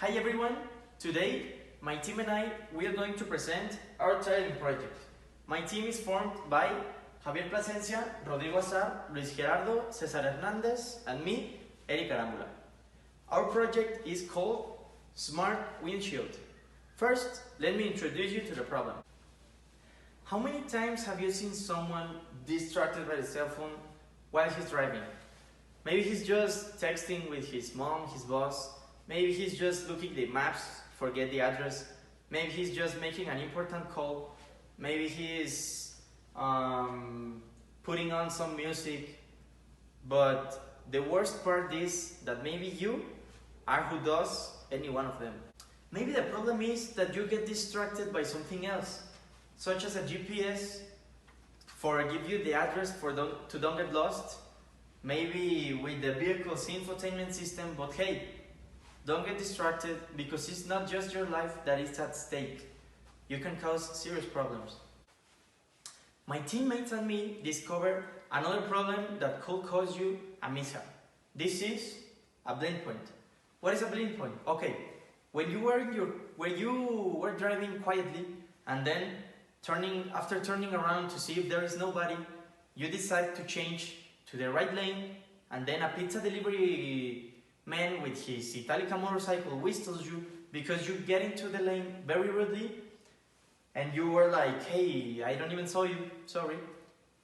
Hi everyone! Today, my team and I are going to present our training project. My team is formed by Javier Plasencia, Rodrigo Azar, Luis Gerardo, Cesar Hernandez, and me, Eric Arambula. Our project is called Smart Windshield. First, let me introduce you to the problem. How many times have you seen someone distracted by the cell phone while he's driving? Maybe he's just texting with his mom, his boss. Maybe he's just looking at the maps, forget the address. Maybe he's just making an important call. Maybe he's putting on some music. But the worst part is that maybe you are who does any one of them. Maybe the problem is that you get distracted by something else, such as a GPS for give you the address to don't get lost. Maybe with the vehicle's infotainment system, but hey, don't get distracted because it's not just your life that is at stake. You can cause serious problems. My teammates and me discovered another problem that could cause you a mishap. This is a blind point. What is a blind point? Okay, when you were driving quietly and then after turning around to see if there is nobody, you decide to change to the right lane, and then a pizza delivery man with his Italica motorcycle whistles you because you get into the lane very rudely and you were like, hey, I don't even saw you, sorry.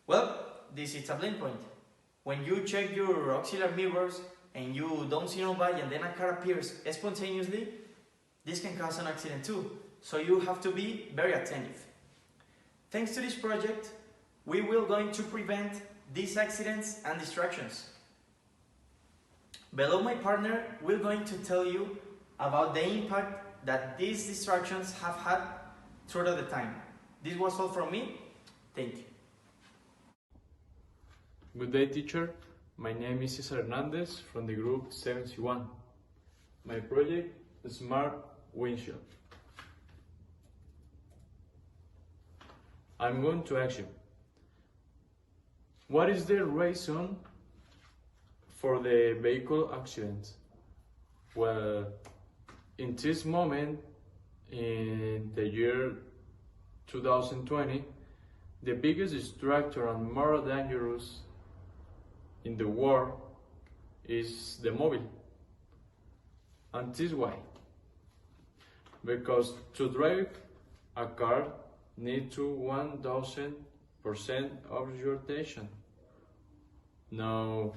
Well, this is a blind point. When you check your auxiliary mirrors and you don't see nobody and then a car appears spontaneously, this can cause an accident too. So you have to be very attentive. Thanks to this project, we will going to prevent these accidents and distractions. Below my partner, we're going to tell you about the impact that these distractions have had throughout the time. This was all from me. Thank you. Good day, teacher. My name is Cesar Hernandez from the group 71. My project is Smart Windshield. I'm going to ask you, what is the reason for the vehicle accident? Well, in this moment, in the year 2020, the biggest distractor and more dangerous in the world is the mobile. And this is why. Because to drive a car needs to 1000% of your attention. Now,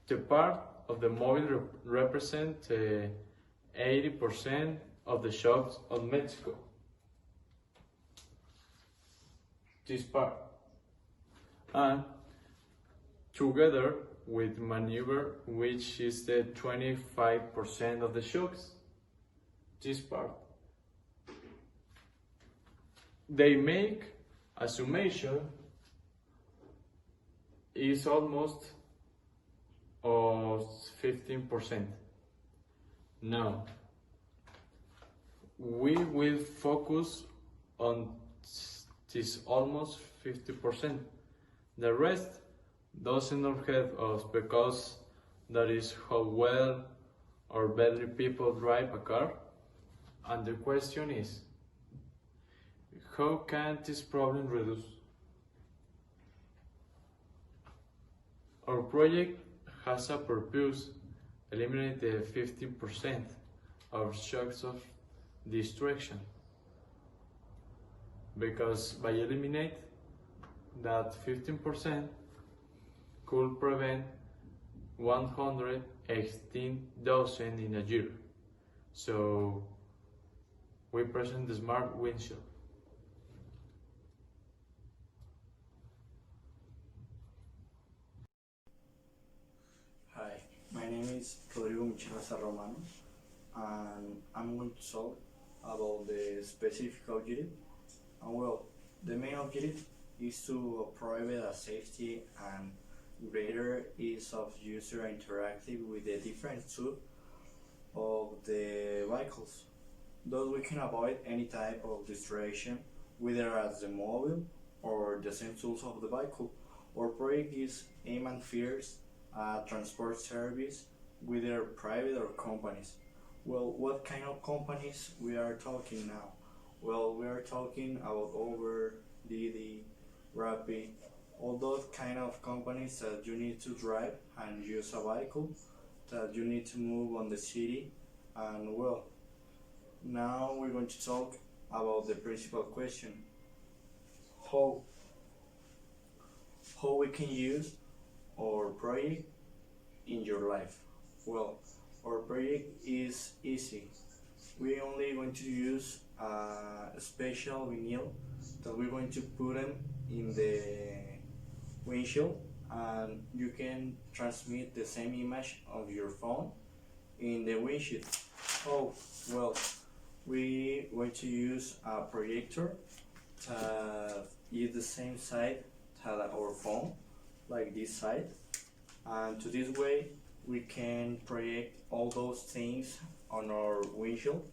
the part of the mobile represents 80% of the shocks of Mexico. This part. And together with maneuver, which is the 25% of the shocks, this part. They make a summation is almost of 15%. Now, we will focus on this almost 50%. The rest doesn't affect us because that is how well or badly people drive a car. And the question is, how can this problem reduce? Our project has a purpose: eliminate the 15% of shocks of distraction. Because by eliminate that 15% could prevent 118,000 in a year. So we present the Smart Windshield. Hi, my name is Rodrigo Romano, and I'm going to talk about the specific objective. And well, the main objective is to provide a safety and greater ease of user interactive with the different tools of the vehicles. Thus we can avoid any type of distraction, whether as the mobile or the same tools of the vehicle. Our project is aimed at first transport service, whether private or companies. Well, what kind of companies we are talking now? Well, we are talking about Uber, Didi, Rappi, all those kind of companies that you need to drive and use a vehicle, that you need to move on the city. And well, now we're going to talk about the principal question: how how we can use our project in your life. Well, our project is easy. We only going to use a special vinyl that we're going to put them in the windshield, and you can transmit the same image of your phone in the windshield. Oh, well, we going to use a projector that is the same side that our phone, like this side, and to this way we can project all those things on our windshield.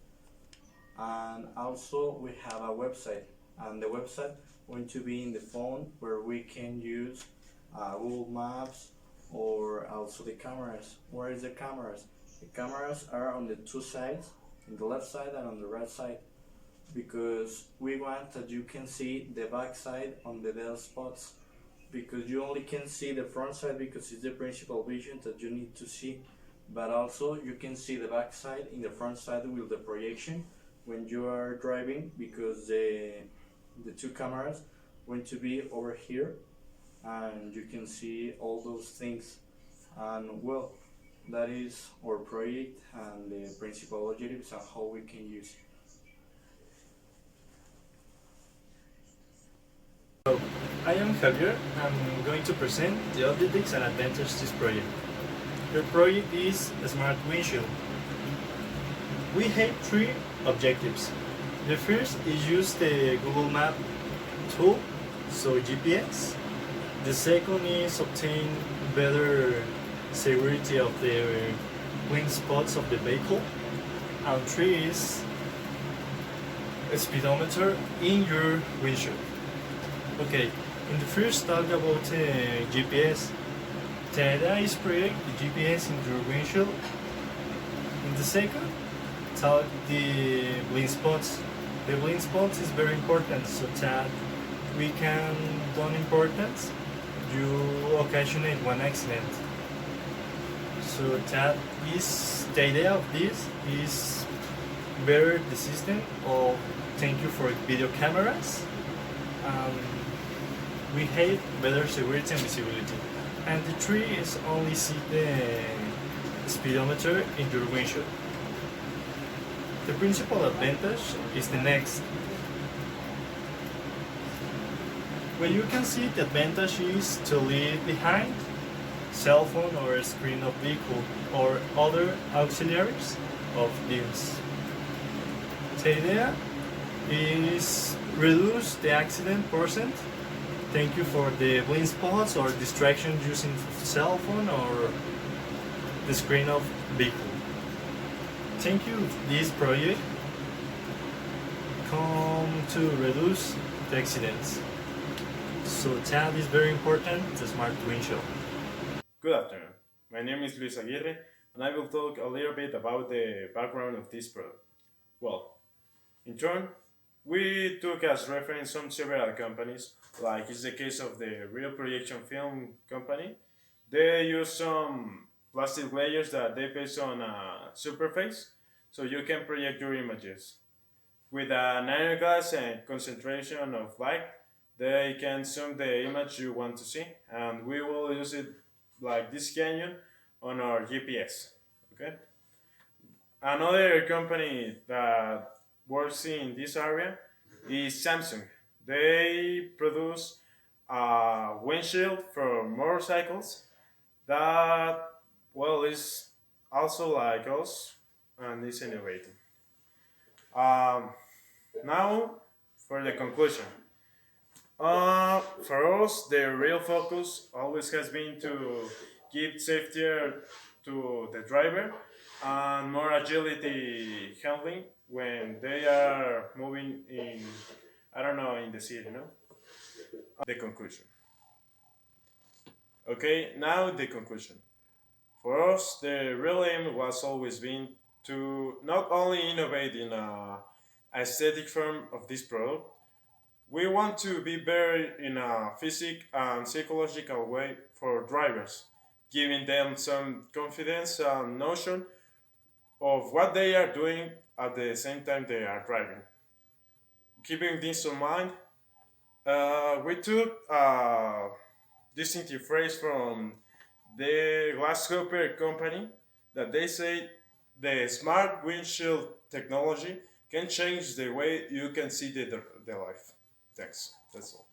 And also we have a website, and the website going to be in the phone, where we can use Google Maps, or also the cameras. Where is the cameras? The cameras are on the two sides, on the left side and on the right side, because we want that you can see the back side on the dead spots, because you only can see the front side because it's the principal vision that you need to see, but also you can see the back side in the front side with the projection when you are driving, because the two cameras going to be over here, and you can see all those things. And well, that is our project and the principal objectives and how we can use it. I am Javier. I'm going to present the objectives and advantages of this project. The project is a smart windshield. We have three objectives. The first is use the Google Map tool, so GPS. The second is obtain better security of the blind spots of the vehicle. And three is a speedometer in your windshield. Okay, in the first talk about GPS, the idea is project the GPS in your windshield. In the second, talk the blind spots. The blind spots is very important, so that we can done importance, you occasionate one accident. So that is the idea of this is better the system of thank you for video cameras. We have better security and visibility. And the three is only see the speedometer in your windshield. The principal advantage is the next. When you can see, the advantage is to leave behind cell phone or screen of vehicle or other auxiliaries of this. The idea is reduce the accident percent. Thank you for the blind spots or distraction using cell phone or the screen of vehicle. Thank you. This project come to reduce the accidents. So that is very important, the smart windshield. Good afternoon. My name is Luis Aguirre, and I will talk a little bit about the background of this product. Well, in turn, we took as reference some several companies, like it's the case of the Real Projection Film Company. They use some plastic layers that they paste on a superface, so you can project your images. With an iron glass and concentration of light, they can zoom the image you want to see, and we will use it like this canyon on our GPS. Okay. Another company that works in this area is Samsung. They produce a windshield for motorcycles that, well, is also like us and is innovative. Um, Now for the conclusion. For us, the real focus always has been to give safety to the driver and more agility handling when they are moving in, I don't know, in the city, no? The conclusion. Okay, now the conclusion. For us, the real aim was always been to not only innovate in aesthetic form of this product, we want to be better in a physical and psychological way for drivers, giving them some confidence and notion of what they are doing at the same time they are driving. Keeping this in mind, we took a distinctive phrase from the Grasshopper company that they say the smart windshield technology can change the way you can see the life. Thanks. That's all.